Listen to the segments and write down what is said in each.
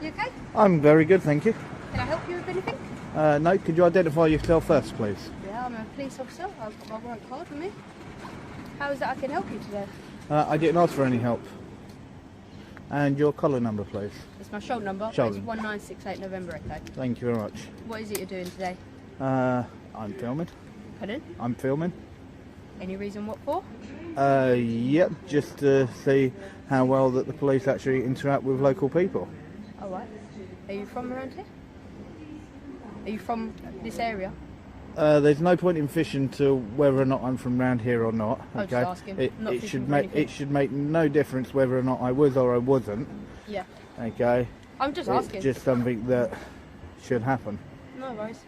You okay? I'm very good, thank you. Can I help you with anything? No, could you identify yourself first, please? Yeah, I'm a police officer. I've got my warrant card with me. How is it I can help you today? I didn't ask for any help. And your collar number, please. It's my shoulder number. Shoulder. It's 1968 November Echo. Thank you very much. What is it you're doing today? I'm filming. Pardon? I'm filming. Any reason what for? Yep, just to see how well that the police actually interact with local people. Oh, right. Are you from around here? Are you from this area? There's no point in fishing to whether or not I'm from round here or not. I was Okay, just asking. it should make no difference whether or not I was or I wasn't. Yeah. Okay. I'm just It's asking. just something that should happen. No worries.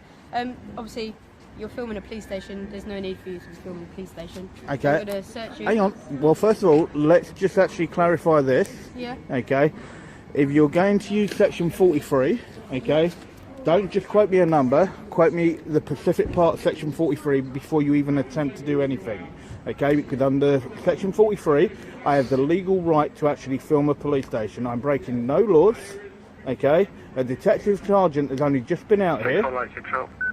Obviously, you're filming a police station. There's no need for you to be filming a police station. Okay. I'm going to search you. Hang on. Well, first of all, let's just actually clarify this. Yeah. Okay. If you're going to use section 43, okay, don't just quote me a number. Quote me the specific part of section 43 before you even attempt to do anything. Okay, because under section 43, I have the legal right to actually film a police station. I'm breaking no laws. Okay, a detective sergeant has only just been out here.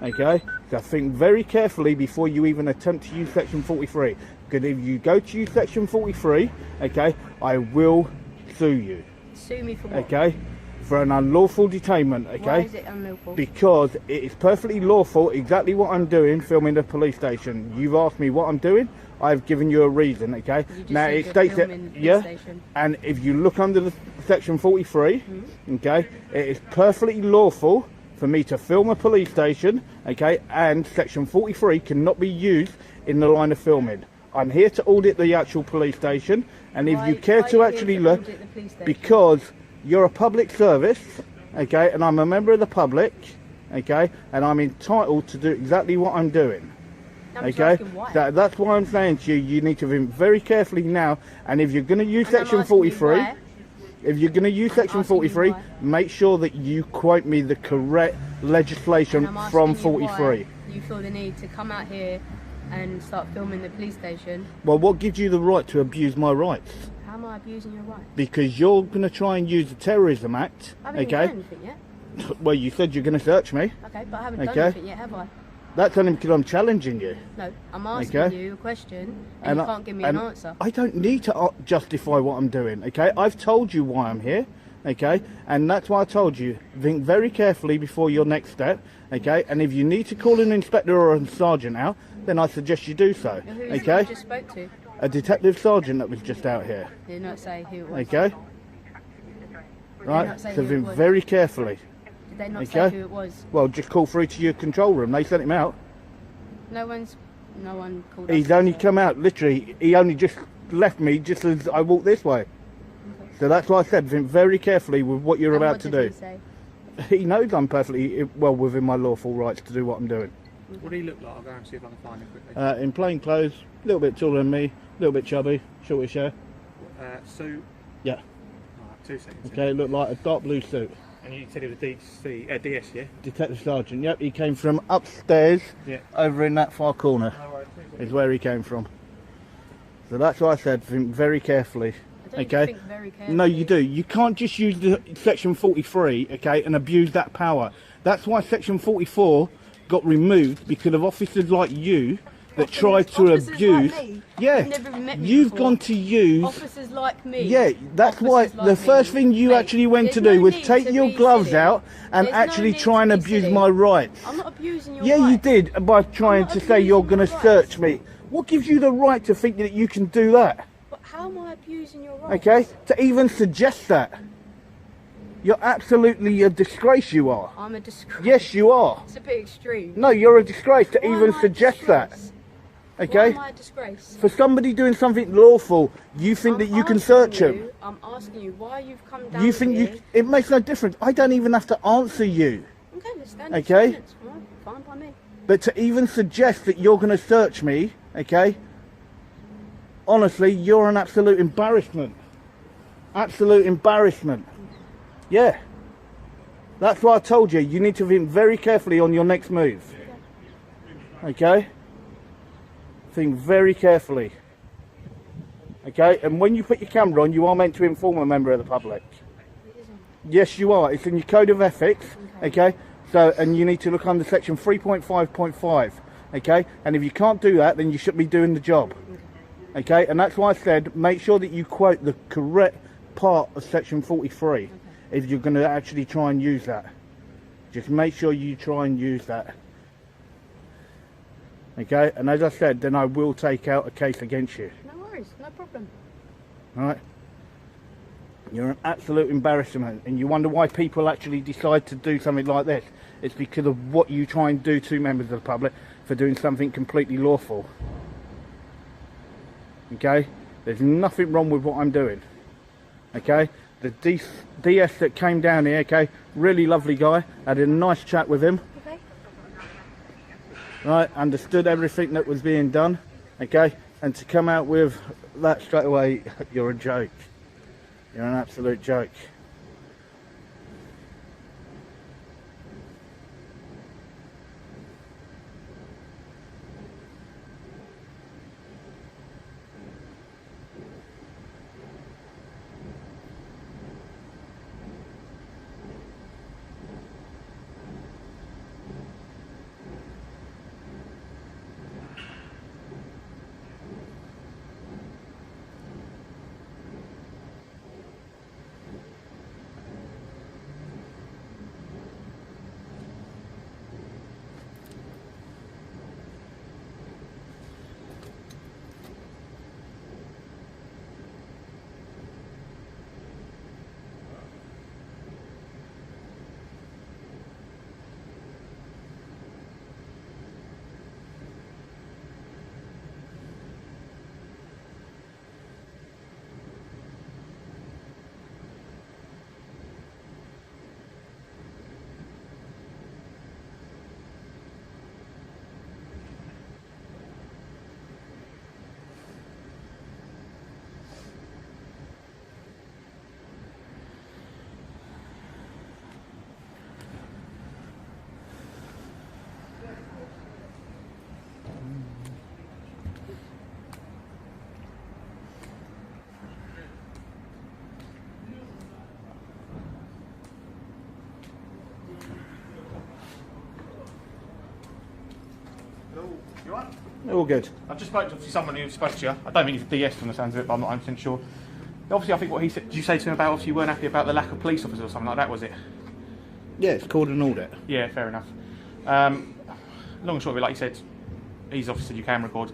Okay, so think very carefully before you even attempt to use section 43. Because if you go to use section 43, okay, I will sue you. Sue me for what? Okay, for an unlawful detainment. Okay. Why is it unlawful? Because it is perfectly lawful, exactly what I'm doing, filming the police station. You've asked me what I'm doing, I've given you a reason, okay? Now it states that, yeah, and if you look under the section 43, okay, it is perfectly lawful for me to film a police station, okay, and section 43 cannot be used in the line of filming. I'm here to audit the actual police station, and if you care to actually look, because you're a public service, okay, and I'm a member of the public, okay, and I'm entitled to do exactly what I'm doing. Okay, that's why I'm saying to you, you need to think very carefully now, and if you're going to use section 43, if you're going to use section 43, make sure that you quote me the correct legislation from 43. You feel the need to come out here and start filming the police station. Well, what gives you the right to abuse my rights? How am I abusing your rights? Because you're going to try and use the Terrorism Act. I haven't done anything yet. Well, you said you're going to search me. Okay, but I haven't done anything yet, have I? That's only because I'm challenging you. No, I'm asking you a question and you can't give me an answer. I don't need to justify what I'm doing, okay? I've told you why I'm here, okay? And that's why I told you, think very carefully before your next step, okay? And if you need to call an inspector or a sergeant out, then I suggest you do so, okay? Who just spoke to? A detective sergeant that was just out here. Did not say who it was. Okay? Right, so think very carefully. Did they not say who it was? Well, just call through to your control room. They sent him out. No one called. He's only come out, literally, he only just left me just as I walked this way. So that's why I said, think very carefully with what you're about to do. He say? He knows I'm perfectly well within my lawful rights to do what I'm doing. What do he look like? I'll go and see if I can find him quickly. In plain clothes, a little bit taller than me, a little bit chubby, shortish hair. Suit? Yeah. Alright, 2 seconds. Okay, looked like a dark blue suit. And you said he was DS, yeah? Detective Sergeant, yep, he came from upstairs, over in that far corner, is where he came from. So that's why I said, think very carefully, okay? Think very carefully. No, you do. You can't just use the section 43, okay, and abuse that power. That's why section 44 got removed, because of officers like you that tried to abuse. Like me? Yeah, you've gone to use officers like me. Yeah, that's why the first thing you actually went to do was take your gloves out and actually try and abuse my rights. I'm not abusing your rights. Yeah, you did by trying to say you're going to search me. What gives you the right to think that you can do that? But how am I abusing your rights? Okay, to even suggest that. You're absolutely a disgrace, you are. I'm a disgrace. Yes, you are. It's a bit extreme. No, you're a disgrace to even suggest that. Okay? Why am I a disgrace? For somebody doing something lawful, you think that you can search him. I'm asking you why you've come down You think here. it makes no difference. I don't even have to answer you. Okay, let's stand Okay? Fine by me. But to even suggest that you're going to search me, okay? Honestly, you're an absolute embarrassment. Absolute embarrassment. Yeah. That's why I told you, you need to think very carefully on your next move. Okay? Think very carefully. Okay? And when you put your camera on, you are meant to inform a member of the public. Yes, you are. It's in your code of ethics. Okay. So, and you need to look under section 3.5.5. Okay. And if you can't do that, then you shouldn't be doing the job. Okay. And that's why I said make sure that you quote the correct part of section 43 if you're going to actually try and use that. Just make sure you try and use that. Okay. And as I said, then I will take out a case against you. No worries, no problem. All right. You're an absolute embarrassment, and you wonder why people actually decide to do something like this. It's because of what you try and do to members of the public for doing something completely lawful. Okay? There's nothing wrong with what I'm doing. Okay? The DS that came down here, okay, really lovely guy. Had a nice chat with him. Okay. Right, understood everything that was being done. Okay? And to come out with that straight away, you're a joke. You're an absolute joke. You alright? All good. I've just spoke to someone who spoke to you. I don't think he's a DS from the sounds of it, but I'm not 100% sure. Obviously, I think what he said, did you say to him about obviously you weren't happy about the lack of police officers or something like that, was it? Yeah, it's called an audit. Yeah, fair enough. Long and short of it, like you said, he's obviously said you can record.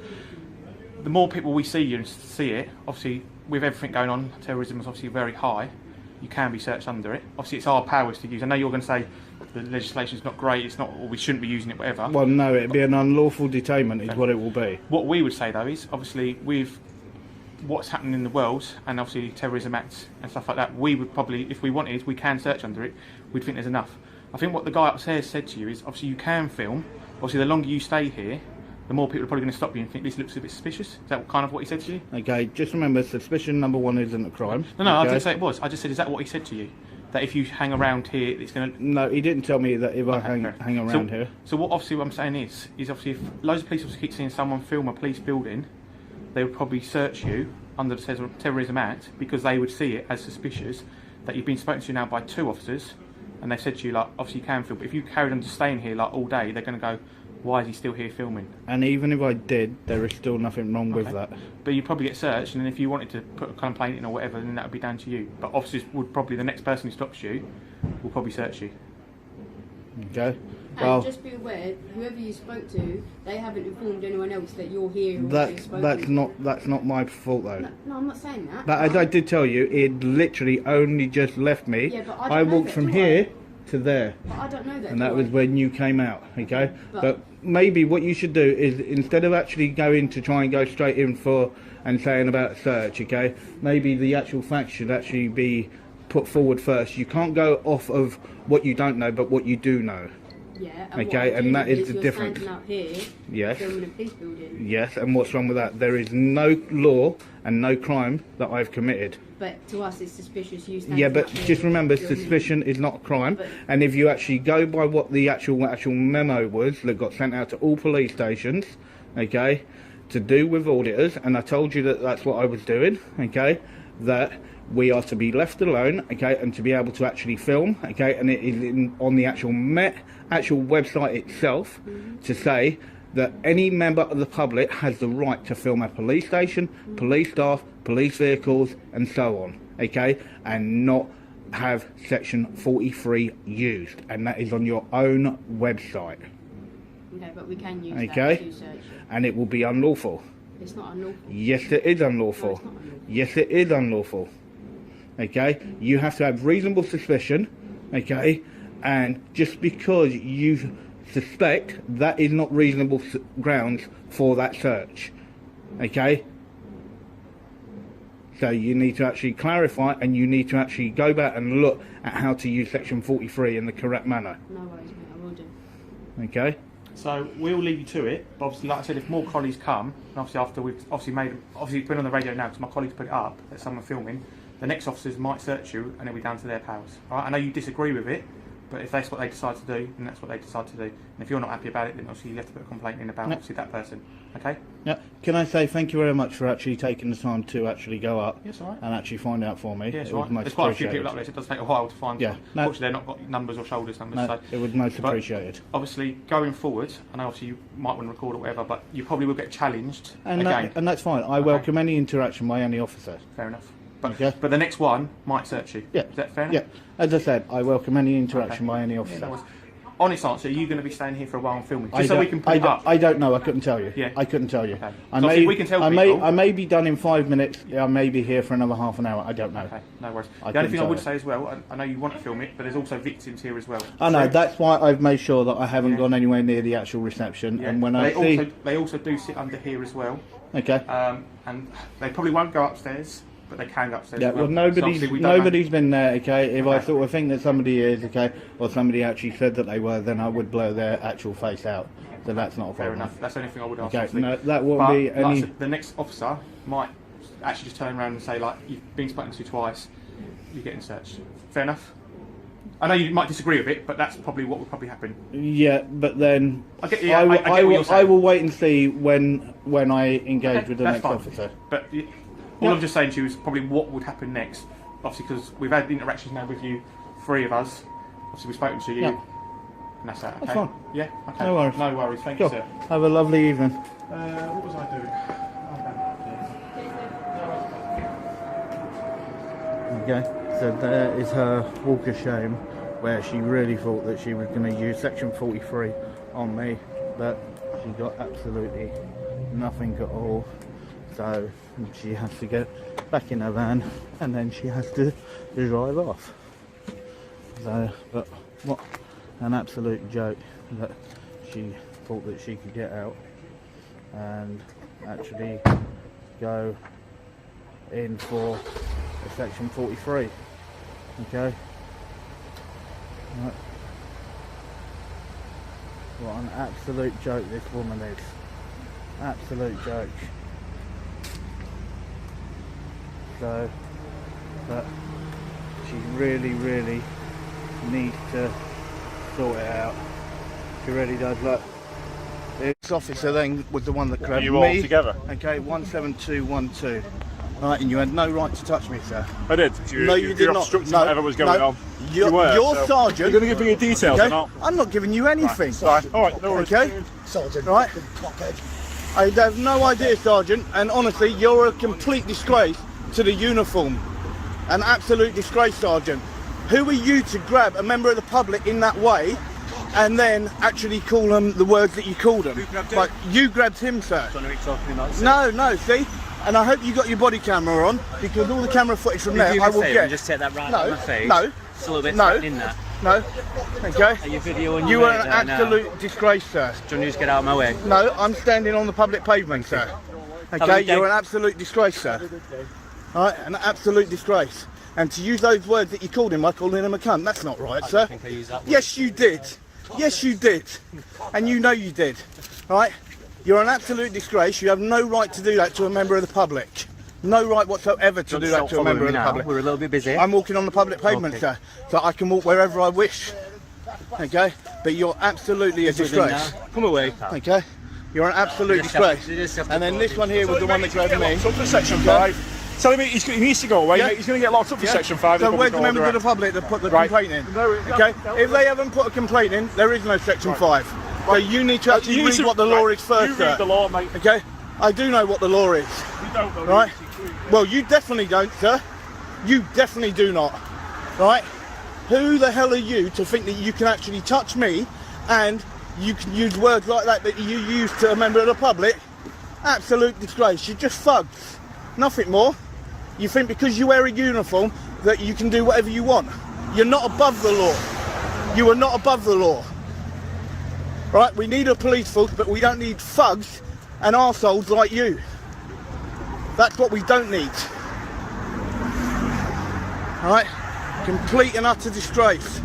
The more people we see you and see it, obviously with everything going on, terrorism is obviously very high, you can be searched under it. Obviously it's our powers to use. I know you're going to say the legislation's not great, it's not, or we shouldn't be using it, whatever. Well, no, it'd be an unlawful detainment is what it will be. What we would say though is, obviously with what's happening in the world, and obviously terrorism acts and stuff like that, we would probably, if we wanted, we can search under it, we'd think there's enough. I think what the guy upstairs said to you is, obviously you can film, obviously the longer you stay here, the more people are probably going to stop you and think this looks a bit suspicious. Is that kind of what he said to you? Okay, just remember, suspicion number one isn't a crime. No, okay? I didn't say it was. I just said, is that what he said to you? That if you hang around here, it's going to... No, he didn't tell me that if I hang around here. So what obviously what I'm saying is obviously if loads of police officers keep seeing someone film a police building, they would probably search you under the Terrorism Act because they would see it as suspicious that you've been spoken to now by 2 officers and they've said to you, like, obviously you can film, but if you carried on just staying here like all day, they're going to go, why is he still here filming? And even if I did, there is still nothing wrong with that. But you'd probably get searched, and then if you wanted to put a complaint in or whatever, then that would be down to you. But officers would probably, the next person who stops you will probably search you. Okay. And Well, just be aware, whoever you spoke to, they haven't informed anyone else that you're here. Or that's not my fault though. No, I'm not saying that. But as I did tell you, it literally only just left me. Yeah, but I walked from here to there. But I don't know that. And that was when you came out, okay? But maybe what you should do is, instead of actually going to try and go straight in for and saying about search, okay? Maybe the actual facts should actually be put forward first. You can't go off of what you don't know, but what you do know. Yeah. Okay, and that is the difference. Out here, yes. filming a police building. Yes, and what's wrong with that? There is no law and no crime that I've committed. But to us, it's suspicious. You standing Yeah, but out here just remember, filming. suspicion is not a crime. But and if you actually go by what the actual memo was that got sent out to all police stations, okay, to do with auditors, and I told you that that's what I was doing, okay, that we are to be left alone, okay, and to be able to actually film, okay, and it is on the actual actual website itself to say that any member of the public has the right to film a police station, police staff, police vehicles, and so on, okay, and not have section 43 used, and that is on your own website. Okay, but we can use okay, that to search it. And it will be unlawful. It's not unlawful. Yes, it is unlawful. No, it's not unlawful. Yes, it is unlawful. Okay, you have to have reasonable suspicion, okay, and just because you suspect, that is not reasonable grounds for that search, okay. So you need to actually clarify, and you need to actually go back and look at how to use section 43 in the correct manner. No worries, mate, I will do. Okay. So we'll leave you to it. But obviously, like I said, if more colleagues come, and obviously after we've obviously it's been on the radio now because my colleagues put it up that someone filming, the next officers might search you, and it'll be down to their powers. All right? I know you disagree with it, but if that's what they decide to do, then that's what they decide to do. And if you're not happy about it, then obviously you have to put a complaint in about obviously that person. Okay? Yeah. Can I say thank you very much for actually taking the time to actually go up Yes, all right. and actually find out for me. Yes, It all was right. most There's quite a few appreciated. people up there, so it does take a while to find Yeah, them. no. Unfortunately, they're not got numbers or shoulders numbers. No, So. it was most But appreciated. Obviously, going forward, I know obviously you might want to record or whatever, but you probably will get challenged And, again. and that's fine. I welcome any interaction by any officer. Fair enough. But, Okay. but the next one might search you. Yeah. Is that fair enough? Yeah. As I said, I welcome any interaction Okay. by any Yeah, officer. no worries. Honest answer, are you going to be staying here for a while and filming? Just I so don't- we can put it up. I don't know. I couldn't tell you. Yeah. I couldn't tell you. Okay. I So may. obviously we can tell I people. may be done in 5 minutes. Yeah, I may be here for another half an hour. I don't know. Okay, no worries. I The only couldn't thing I tell would you. say as well, I know you want to film it, but there's also victims here as well. I know. So- That's why I've made sure that I haven't Yeah. gone anywhere near the actual reception. Yeah. And when they also do sit under here as well, okay. and they probably won't go upstairs, but they can go upstairs. Yeah, as well. well, So nobody's obviously we don't know. been there, okay? If I Okay. sort of think that somebody is, okay, or somebody actually said that they were, then I would blur their actual face out. So that's not a Fair problem. enough. That's the only thing I would ask. Okay, obviously. no, that won't But, be like I any... said, the next officer might actually just turn around and say, like, you've been spoken to twice, you're getting searched. Fair enough? I know you might disagree with it, but that's probably what would probably happen. Yeah, but then I get what you're I saying. will wait and see when I engage Okay, with the that's next fine. officer. But all I'm just saying to you is probably what would happen next. Obviously, because we've had interactions now with you, 3 of us. Obviously, we've spoken to you, Yeah. and that's that. Okay? That's fine. Yeah. Okay. No worries. No worries. Thank Cool. you, sir. Have a lovely evening. What was I doing? Okay, so there is her walk of shame, where she really thought that she was going to use section 43 on me, but she got absolutely nothing at all. So she has to get back in her van, and then she has to drive off. So, but what an absolute joke that she thought that she could get out and actually go in for a section 43. Okay. Right. What an absolute joke this woman is. Absolute joke. So, but she really, really needs to sort it out. She really does. Look, this officer then was the one that grabbed you me. all together? Okay, 17212. Right, and you had no right to touch me, sir. I did. No, you did not. obstructing No, whatever was going no. on. You're, You were, you're so sergeant. You're going to give me your details Okay? or not? I'm not giving you anything. Right. All right, no worries. Okay? Sergeant, Right. cockhead. I have no idea, Sergeant, and honestly, you're a complete disgrace to the uniform. An absolute disgrace, Sergeant. Who are you to grab a member of the public in that way and then actually call them the words that you called them? Who grabbed him? Like, you grabbed him, sir. Don't know what you're talking about. No, no, see? And I hope you got your body camera on, because all the camera footage from there I will get. Just take that right No, out of my face. no. It's a little bit No. threatening that. No, okay? Are you videoing You your are mate an there now? absolute disgrace, sir. Do you want to just get out of my way? No, I'm standing on the public pavement, sir. Have a Okay, good day. you're an absolute disgrace, sir. Alright, an absolute disgrace. And to use those words that you called him by calling him a cunt, that's not right, I sir. don't think I used that word. Yes, you did. Yes, you did. And you know you did. Right? You're an absolute disgrace. You have no right to do that to a member of the public. No right whatsoever to Don't do stop that to a following member me of the now. public. We're a little bit busy. I'm walking on the public pavement, Okay. sir. So I can walk wherever I wish. Okay? But you're absolutely a disgrace. Come away, pal. Okay? You're an absolute You just have to- disgrace. you just have to And then go this in. one here was the one that grabbed me. So for section 5. Tell him he needs to go away, Yeah. mate. He's going to get locked up for Yeah. Section 5. So of where's the public members order of the public that put the Right. complaint in? No, Okay. If they haven't put a complaint in, there is no Section 5. So you need to actually You need read to- what the law right. is first. You sir. read the law, mate. Okay. I do know what the law is. You don't know. Right. Well, you definitely don't, sir. You definitely do not. Right. Who the hell are you to think that you can actually touch me and you can use words like that you use to a member of the public? Absolute disgrace. You're just thugs. Nothing more. You think because you wear a uniform that you can do whatever you want. You're not above the law. You are not above the law. Right? We need a police force, but we don't need thugs and arseholes like you. That's what we don't need. Alright? Complete and utter disgrace.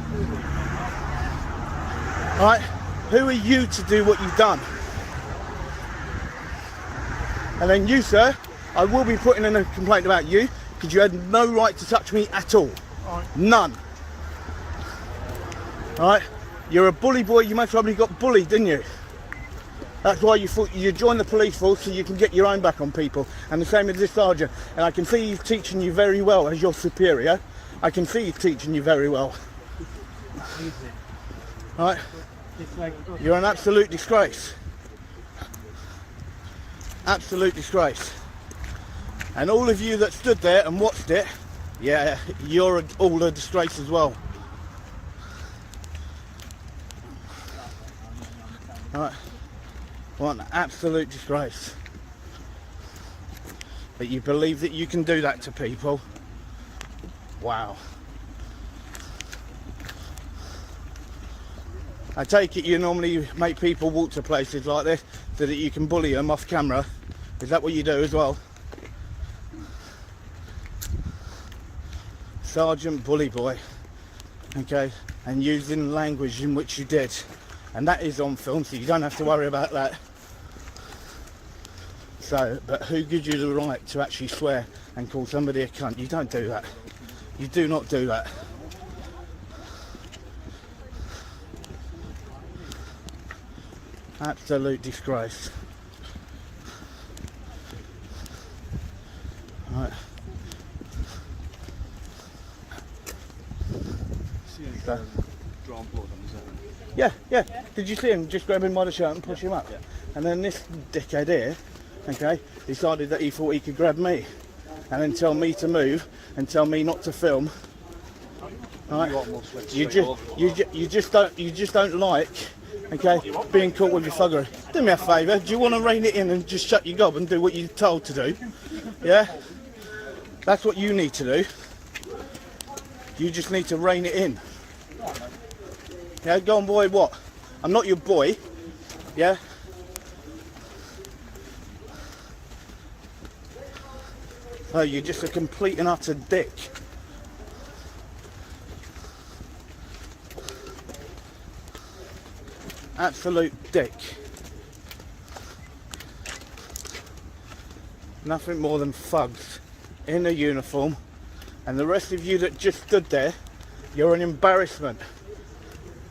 Alright? Who are you to do what you've done? And then you, sir, I will be putting in a complaint about you because you had no right to touch me at all. None. Alright? You're a bully boy, you most probably got bullied, didn't you? That's why you thought you joined the police force so you can get your own back on people. And the same as this sergeant. And I can see he's teaching you very well as your superior. I can see he's teaching you very well. Right? You're an absolute disgrace. Absolute disgrace. And all of you that stood there and watched it, yeah, you're all a disgrace as well. Right. What an absolute disgrace. That you believe that you can do that to people. Wow. I take it you normally make people walk to places like this so that you can bully them off camera. Is that what you do as well? Sergeant Bully Boy. Okay, and using language in which you did. And that is on film, so you don't have to worry about that. So, but who gives you the right to actually swear and call somebody a cunt? You don't do that. You do not do that. Absolute disgrace. Right. So. Drawn blood on his own. Yeah. Did you see him just grab him by the shirt and push him up? Yeah. And then this dickhead here, okay, decided that he thought he could grab me and then tell me to move and tell me not to film. Right? You just don't like, okay, being caught with your thuggery. Do me a favour, do you want to rein it in and just shut your gob and do what you're told to do? Yeah? That's what you need to do. You just need to rein it in. Yeah, go on boy, what? I'm not your boy, yeah? Oh, you're just a complete and utter dick. Absolute dick. Nothing more than thugs in a uniform, and the rest of you that just stood there, you're an embarrassment.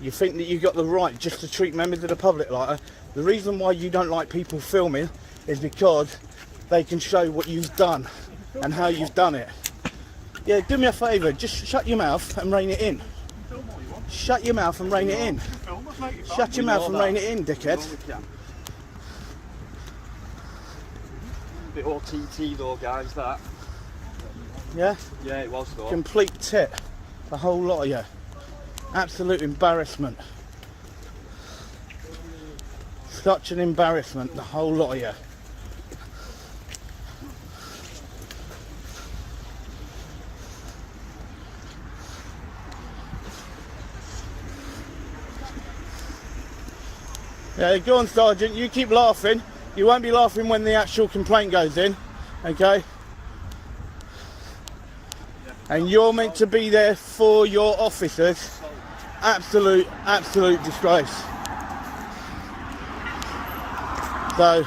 You think that you got the right just to treat members of the public like that. The reason why you don't like people filming is because they can show what you've done and how you've done it. Yeah, do me a favour, just shut your mouth and rein it in. Shut your mouth and rein it in. Shut your mouth and rein it in, dickhead. Bit OTT though, guys, that. Yeah? Yeah, it was though. Complete tit. The whole lot of you. Absolute embarrassment. Such an embarrassment, the whole lot of you. Yeah, go on, Sergeant, you keep laughing. You won't be laughing when the actual complaint goes in, okay? And you're meant to be there for your officers. Absolute disgrace. So,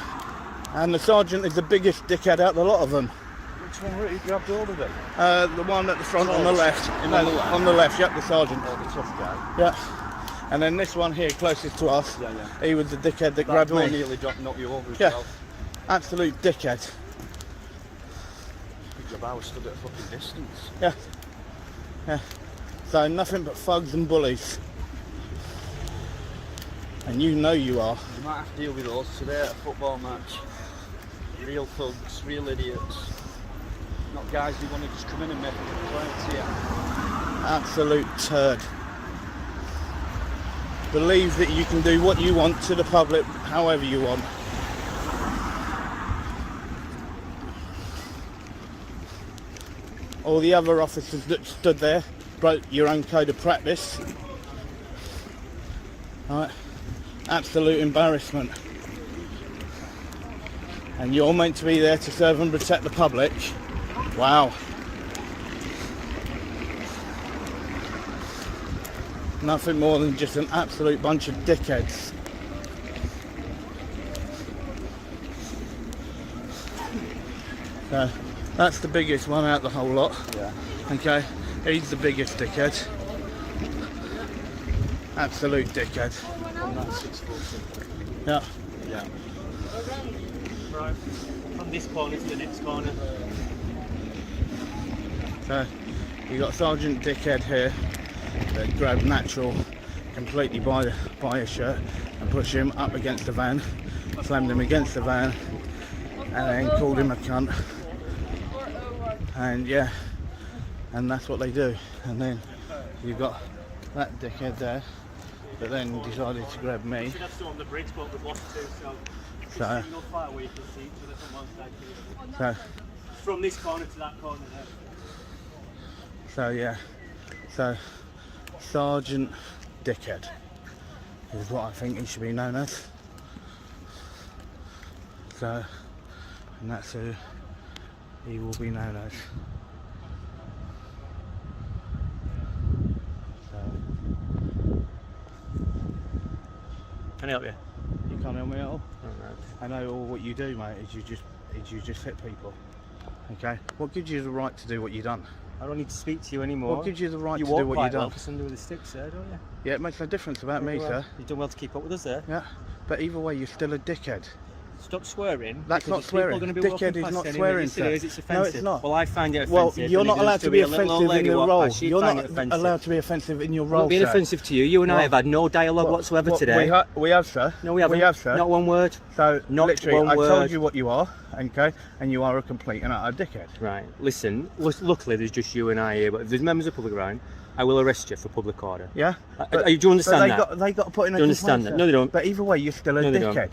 and the sergeant is the biggest dickhead out of the lot of them. Which one really grabbed hold of it? The one at the front on the left. On the left? On the left, yep, the sergeant. Oh, the tough guy. Yeah. And then this one here, closest to us, Yeah. he was the dickhead that That grabbed door me. nearly knocked you over as Yeah. well. Absolute dickhead. Good if I was stood at a fucking distance. Yeah. Yeah. So nothing but thugs and bullies. And you know you are. You might have to deal with us today at a football match. Real thugs, real idiots. Not guys who want to just come in and make complaints here. Absolute turd. Believe that you can do what you want to the public however you want. All the other officers that stood there broke your own code of practice. Right. Absolute embarrassment. And you're meant to be there to serve and protect the public. Wow. Nothing more than just an absolute bunch of dickheads. So that's the biggest one out of the whole lot. Yeah. Okay, he's the biggest dickhead. Absolute dickhead. From that 6 foot. Yeah. Yeah. Right. From this corner to the next corner. So you got Sergeant Dickhead here that grabbed Natural completely by his shirt and pushed him up against the van, slammed him against the van, and then called him a cunt. And yeah, and that's what they do. And then you've got that dickhead there that then decided to grab me. Should have still on the bridge, but we've lost two, So, single file where you can see each other from one side to the other. so, From this corner to that corner there. so yeah, so Sergeant Dickhead is what I think he should be known as. So, and that's who he will be known as. So, Can I help you? you can't help me at all. Alright. I know all what you do, mate, is you just hit people. Okay? What gives you the right to do what you've done? I don't need to speak to you anymore. What gives you the right you to do walk what quite you've done? well for somebody with a stick, sir, don't you? Yeah, it makes no difference about me, Well, sir. You've done well to keep up with us there. Yeah, but either way, you're still a dickhead. Stop swearing. That's because not people swearing. are going to be Dickhead walking is past not anyway. swearing, Yes, it sir. is. It's No, offensive. it's not. Well, I find it Well, offensive. you're and not it allowed does to be a little old offensive in lady your walk role. past, she'd You're find not it offensive. allowed to be offensive in your I'm role, not being sir. offensive to you. You and I have had no dialogue whatsoever today. We have, sir. No, we haven't. We have, sir. Not one word. So, Not literally, one I word. told you what you are, okay? And you are a complete and utter dickhead. Right. Listen. Luckily, there's just you and I here. But if there's members of public around, I will arrest you for public order. Yeah? Do you understand that? They got to put in a Do you understand complaint, that? sir. No, they don't. But either way, you're still a No, they don't. dickhead.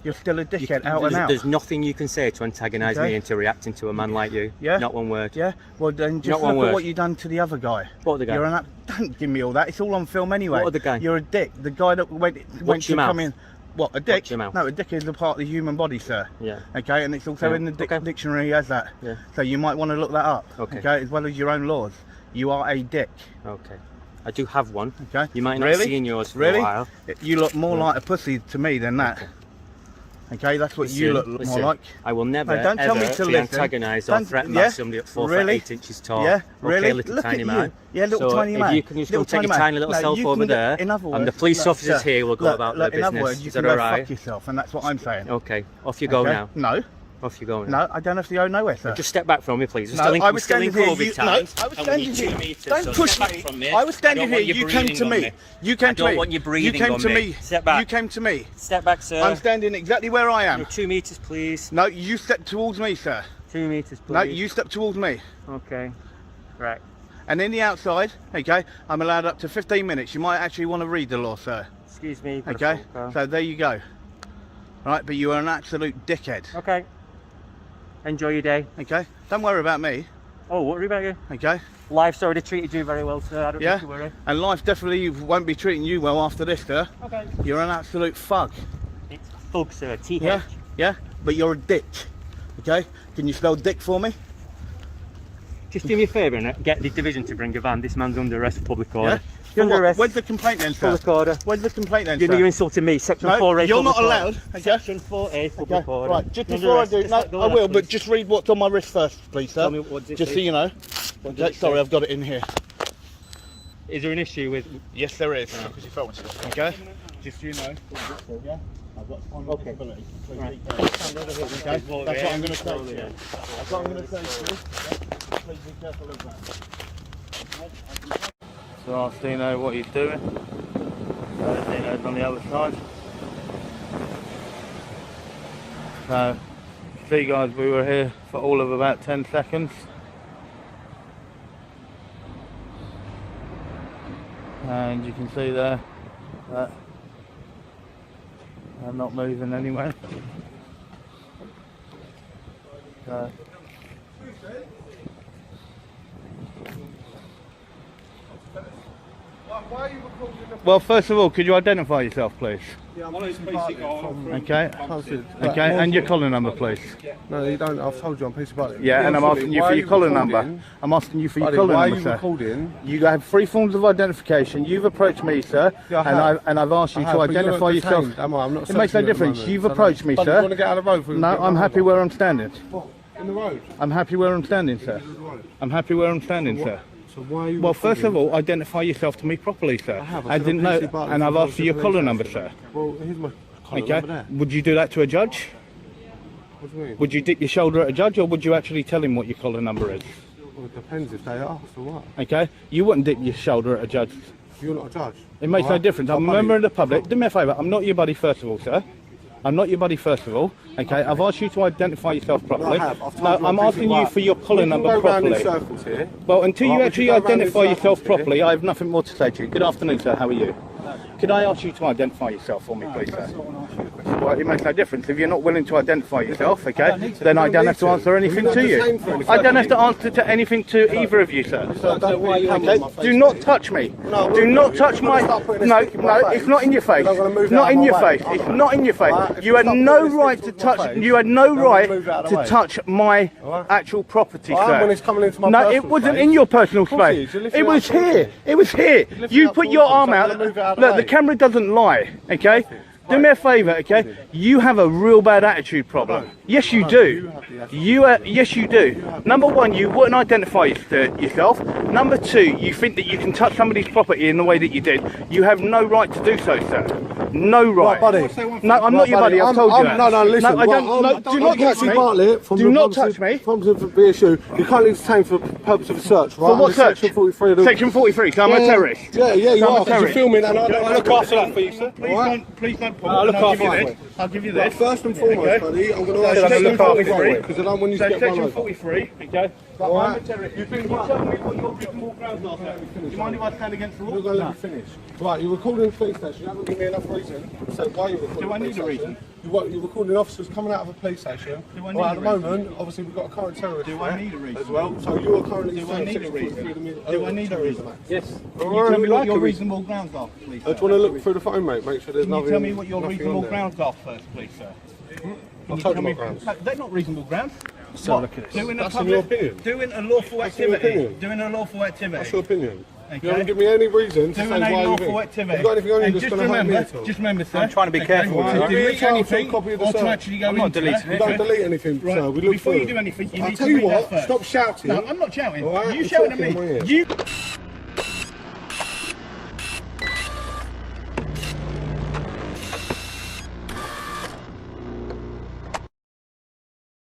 You're still a dickhead, out and out. There's nothing you can say to antagonise Okay. me into reacting to a man like you. Yeah? Not one word. Yeah? Well, then Not just one look at word. what you've done to the other guy. What other guy? You're don't give me all that. It's all on film anyway. What other guy? You're a dick. The guy that went Watch to your come mouth. in. What, a dick? Watch your mouth. No, a dick is a part of the human body, sir. Yeah. Okay, and it's also Yeah. in the Okay. dictionary as that. Yeah. So you might want to look that up. Okay. As well as your own laws. You are a dick. Okay. I do have one. Okay. You might not Really? see in yours for Really? a while. You look more Yeah. like a pussy to me than that. Okay. Okay, that's what you look Listen, more like. I will never No, don't tell me ever to be listen. antagonised or Don't- threatened yeah? by somebody at 4 Really? foot 8 inches tall. Yeah, Okay, really? little Look tiny at you. man. Yeah, little so tiny man. if you can just go Little take your man. tiny little No, self you over can get- there, in other and the words, police look, officers sir, here will go look, about look, their in other business. words, you Is can that go alright? fuck yourself, and that's what I'm saying. Okay, off you go Okay? now. No, Off you go now. no, I don't have to go nowhere, sir. Just step back from me, please. No, I we're was still in standing here. COVID times. No, I was and we need standing 2 here. metres, Don't so push step me. back from me. I was standing I don't here. want you You came breathing to on me. me. You came I to me. don't want you breathing You came on to me. me. Step back. You came to me. Step back, sir. I'm standing exactly where I am. You're 2 metres, please. No, you step towards me, sir. 2 metres, please. No, you step towards me. Okay. Right. And in the outside, okay, I'm allowed up to 15 minutes. You might actually want to read the law, sir. Excuse me. you've got a Okay, phone call. so there you go. Right, but you are an absolute dickhead. Okay. Enjoy your day. Okay, don't worry about me. Oh, what about you? Okay, Life's already treated you very well, sir. I don't yeah, need to worry. and life definitely won't be treating you well after this, sir. Okay. You're an absolute thug. It's Fug, sir. TH. Yeah, yeah, but you're a dick. Okay, can you spell dick for me? Just do me a favour and get the division to bring a van. This man's under arrest for public order. Yeah. You're under What? arrest. Where's the complaint then, sir? Public order. Where's the complaint then, You're sir? insulting me. Section No, 4A. you're not public order. allowed. Okay. Section 4A. Public Okay, order. right, just You're before I under do, arrest. no, Just let go I of will, that, but please. just read what's on my wrist first, please, sir. Tell me what it Just so says. you know. What does Okay, it sorry, say? I've got it in here. Is there an issue with? Yes, there is. Okay, just so you know. Yeah. I've got spinal disability. Please be careful. Okay? That's what I'm going to say to you. That's what I'm going to say to you. Please be careful of that. So ask Dino what he's doing. Dino's on the other side. So, see guys, we were here for all of about 10 seconds. And you can see there that they're not moving anyway. So, well, first of all, could you identify yourself, please? Yeah, I'm PC Okay. Okay, and your collar number, please. No, you don't. I've told you I'm PC Bartlett. Yeah, and I'm asking you for your collar number. I'm asking you for your collar number, sir. Recording? You have 3 forms of identification. You've approached me, sir, and I've asked you to identify yourself. It makes no difference. You've approached me, sir. Do you want to get out of the road? No, I'm happy where I'm standing. What? In the road? I'm happy where I'm standing, sir. I'm happy where I'm standing, sir. So why are you Well, first of all, identify yourself to me properly, sir. I didn't know, and I've asked for your collar number, sir. Well, here's my collar number there. Would you do that to a judge? What do you mean? Would you dip your shoulder at a judge, or would you actually tell him what your collar number is? Well, it depends if they ask or what. Okay? You wouldn't dip your shoulder at a judge. You're not a judge. It makes no difference. I'm a member of the public. Do me a favour. I'm not your buddy, first of all, sir. I'm not your buddy, first of all. Okay? I've asked you to identify yourself properly. No, I'm asking you for your collar number properly. Well, until you actually identify yourself properly, I have nothing more to say to you. Good afternoon, sir. How are you? Could I ask you to identify yourself for me, please, sir? Well, it makes no difference. If you're not willing to identify yourself, okay, then I don't have to answer anything to you. I don't have to answer to anything to either of you, sir. Okay? Do not touch me. Do not touch my... No, it's not in your face. It's not in your face. It's not in your face. You had no right to touch... You had no right to touch my actual property, sir. No, it wasn't in your personal space. It was here. It was here. You put your arm out. Look, the camera doesn't lie, okay? Do me a favour, okay? You have a real bad attitude problem. Yes, you do. Yes, you do. Number one, you wouldn't identify yourself. Number two, you think that you can touch somebody's property in the way that you did. You have no right to do so, sir. No right. No, I'm not your buddy. I've told you that. No, listen. No, I don't. No, do not touch me. Do not touch me. From the BSU, you can't leave the same for the purpose of a search, right? For what search? Section 43. Section 43. So I'm a terrorist. Yeah, you are. You're filming, and I look after that for you, sir. Please don't. I'll give you this. First and foremost, buddy, I'm going to ask you Section 43. because I don't want you to get run over. Section 43, okay? I'm a terrorist. You tell me what your reasonable grounds are, sir. Do you mind if I stand against the law? You're going to let me finish. Right, you're recording the police station. You haven't given me enough reason to say why you're recording. Do I need a reason? You're recording officers coming out of a police station. Do I need a reason? At the moment, obviously, we've got a current terrorist Do I need a reason? as well. So you're currently... Do I need a reason? Do I need a reason? Yes. Can Can you tell me what your reasonable grounds are, please, I just want to look through the phone, mate, make sure there's nothing... Can you tell me what your reasonable grounds are first, please, sir? I'll tell you what grounds. They're not reasonable grounds. So look at this. That's in your opinion. Doing a lawful activity. Doing a lawful activity. That's your opinion. Okay. You haven't given me any reason to say Doing why a you lawful activity. Have you got anything on you And that's just going to hurt me at all? just remember, sir. I'm trying to be careful. To delete anything copy of the or to search. actually go I'm not into deleting that. You don't delete anything, sir. We look Before through. you do anything, you I'll need tell to you read that what, first. stop shouting. No, I'm not shouting. All right, You you're shouting at talking in my me. ear. You...